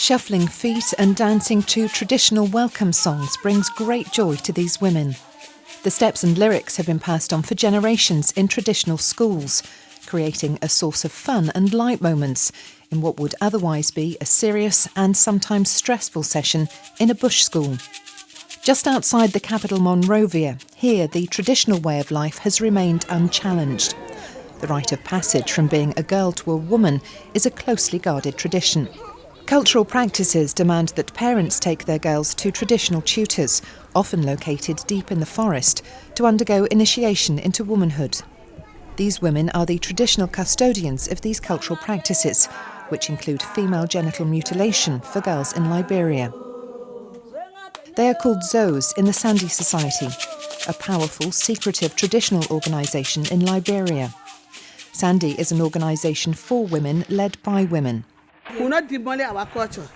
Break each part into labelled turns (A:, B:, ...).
A: Shuffling feet and dancing to traditional welcome songs brings great joy to these women. The steps and lyrics have been passed on for generations in traditional schools, creating a source of fun and light moments in what would otherwise be a serious and sometimes stressful session in a bush school. Just outside the capital Monrovia, here the traditional way of life has remained unchallenged. The rite of passage from being a girl to a woman is a closely guarded tradition. Cultural practices demand that parents take their girls to traditional tutors, often located deep in the forest, to undergo initiation into womanhood. These women are the traditional custodians of these cultural practices, which include female genital mutilation for girls in Liberia. They are called Zos in the Sande Society, a powerful, secretive traditional organisation in Liberia. Sande is an organisation for women led by women.
B: We not demolish our culture.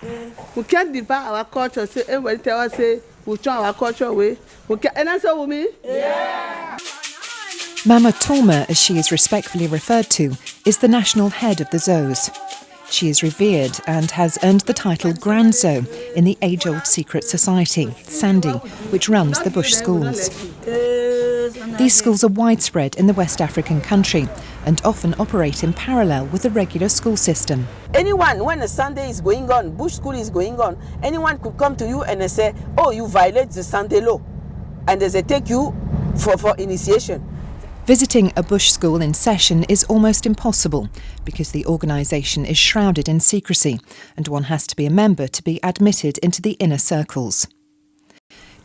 B: We can't divide our culture. Say everybody tell us say we turn our culture away. We can and answer with me. Yeah.
A: Mama Torma, as she is respectfully referred to, is the national head of the Zos. She is revered and has earned the title Grand Zo in the age-old secret society, Sande, which runs the bush schools. These schools are widespread in the West African country and often operate in parallel with the regular school system.
C: Anyone, when a Sunday is going on, bush school is going on, anyone could come to you and they say, oh, you violate the Sunday law. And they take you for initiation.
A: Visiting a bush school in session is almost impossible because the organisation is shrouded in secrecy and one has to be a member to be admitted into the inner circles.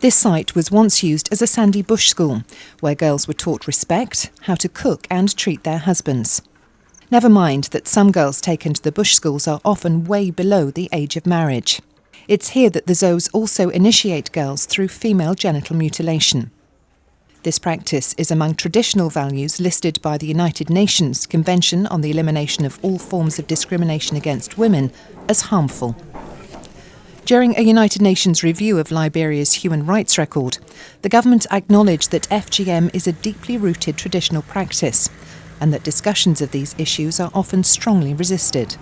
A: This site was once used as a Sande bush school, where girls were taught respect, how to cook and treat their husbands. Never mind that some girls taken to the bush schools are often way below the age of marriage. It's here that the Zos also initiate girls through female genital mutilation. This practice is among traditional values listed by the United Nations Convention on the Elimination of All Forms of Discrimination Against Women as harmful. During a United Nations review of Liberia's human rights record, the government acknowledged that FGM is a deeply rooted traditional practice and that discussions of these issues are often strongly resisted.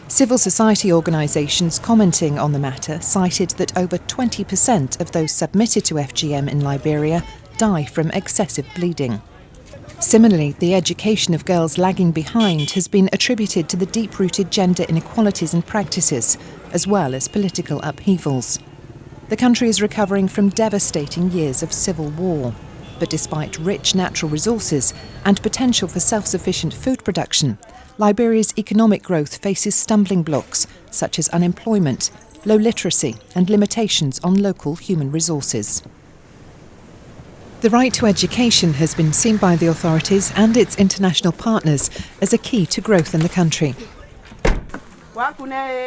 A: Civil society organisations commenting on the matter cited that over 20% of those submitted to FGM in Liberia die from excessive bleeding. Similarly, the education of girls lagging behind has been attributed to the deep-rooted gender inequalities and practices, as well as political upheavals. The country is recovering from devastating years of civil war, but despite rich natural resources and potential for self-sufficient food production, Liberia's economic growth faces stumbling blocks such as unemployment, low literacy and limitations on local human resources. The right to education has been seen by the authorities and its international partners as a key to growth in the country.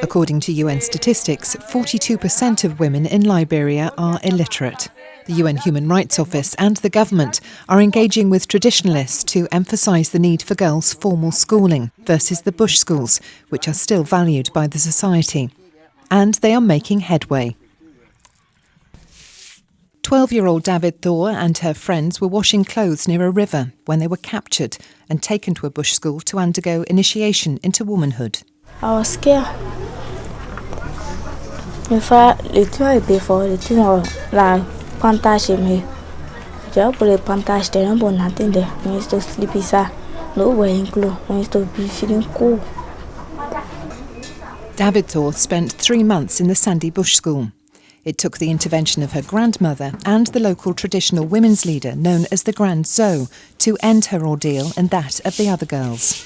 A: According to UN statistics, 42% of women in Liberia are illiterate. The UN Human Rights Office and the government are engaging with traditionalists to emphasise the need for girls' formal schooling versus the bush schools, which are still valued by the society. And they are making headway. 12-year-old David Thor and her friends were washing clothes near a river when they were captured and taken to a bush school to undergo initiation into womanhood.
D: I was scared. In fact, the thing before the thing was like pantage me. Just put a pantage there, but nothing there. We used to sleep inside, no wearing clothes. We used to be feeling cold.
A: David Thor spent 3 months in the Sande bush school. It took the intervention of her grandmother and the local traditional women's leader known as the Grand Zo to end her ordeal and that of the other girls.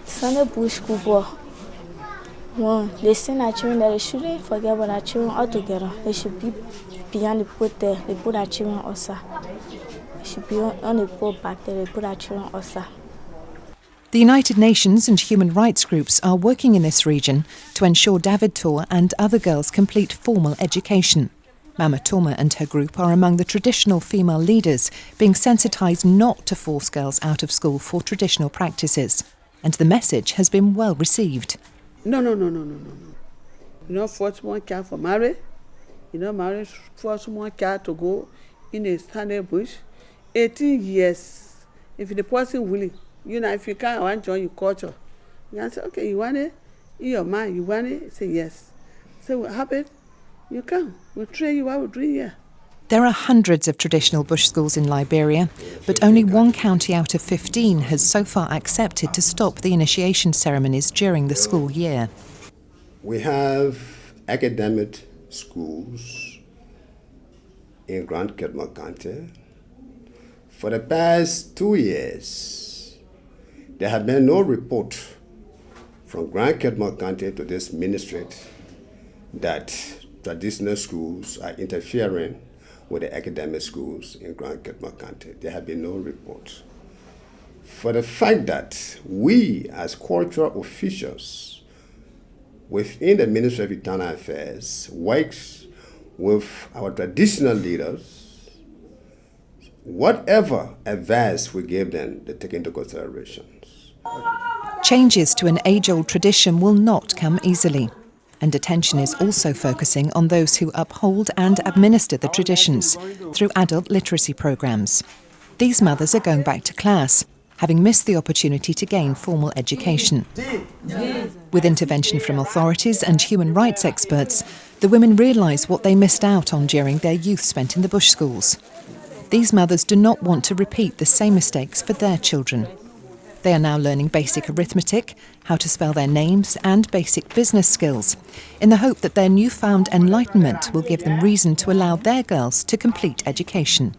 D: Sande bush school boy. Well, they send our children that they shouldn't forget about our children altogether. They should be beyond the boat there. They put our children also. They should be on the boat back there. They put our children also.
A: The United Nations and human rights groups are working in this region to ensure David Thor and other girls complete formal education. Mama Torma and her group are among the traditional female leaders being sensitised not to force girls out of school for traditional practices. And the message has been well received.
B: No. You not force one child for marriage. You not force one child to go in a Sande bush. 18 years. If the person willing. You know, if you can't, I want to join your culture. You can say, okay, you want it? In your mind, you want it? Say yes. Say what happened? You come. We'll train you what we're doing here.
A: There are hundreds of traditional bush schools in Liberia, but only one county out of 15 has so far accepted to stop the initiation ceremonies during the school year.
E: We have academic schools in Grand Kedma County. For the past 2 years, there have been no report from Grand Kedma County to this ministry that traditional schools are interfering with the academic schools in Grand Kedma County. There have been no reports. For the fact that we, as cultural officials within the Ministry of Internal Affairs, works with our traditional leaders, whatever advice we give them, they take into consideration.
A: Changes to an age-old tradition will not come easily, and attention is also focusing on those who uphold and administer the traditions through adult literacy programs. These mothers are going back to class, having missed the opportunity to gain formal education. With intervention from authorities and human rights experts, the women realise what they missed out on during their youth spent in the bush schools. These mothers do not want to repeat the same mistakes for their children. They are now learning basic arithmetic, how to spell their names, and basic business skills, in the hope that their newfound enlightenment will give them reason to allow their girls to complete education.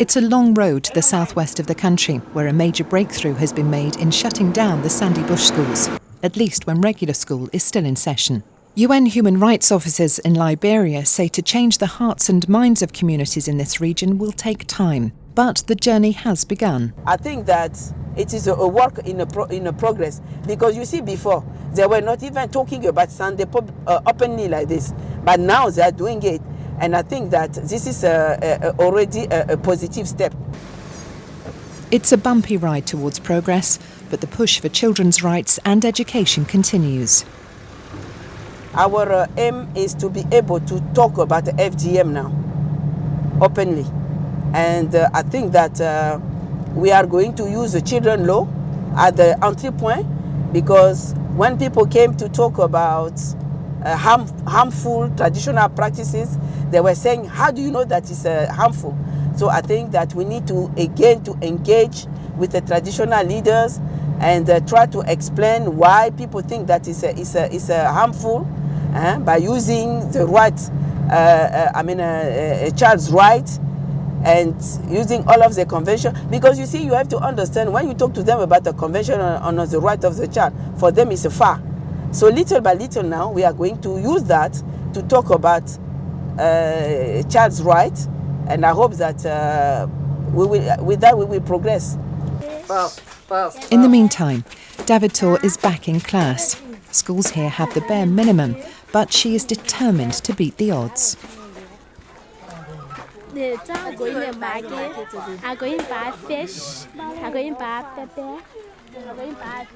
A: It's a long road to the southwest of the country, where a major breakthrough has been made in shutting down the Sande bush schools, at least when regular school is still in session. UN human rights officers in Liberia say to change the hearts and minds of communities in this region will take time, but the journey has begun.
C: I think that it is a work in a progress, because you see, before they were not even talking about Sande openly like this, but now they are doing it, and I think that this is already a positive step.
A: It's a bumpy ride towards progress, but the push for children's rights and education continues.
C: Our aim is to be able to talk about the FGM now openly, and I think that we are going to use the children law at the entry point, because when people came to talk about harmful traditional practices, they were saying, how do you know that it's harmful? So I think that we need to again to engage with the traditional leaders and try to explain why people think that it's harmful by using the right, a child's right, and using all of the convention. Because you see, you have to understand, when you talk to them about the convention on the right of the child, for them it's a far. So little by little now, we are going to use that to talk about child's right, and I hope that with that we will progress.
A: In the meantime, David Thor is back in class. Schools here have the bare minimum, but she is determined to beat the odds.
F: I'm going to the market. I'm going to buy fish. I'm going to buy pepper. I'm going to buy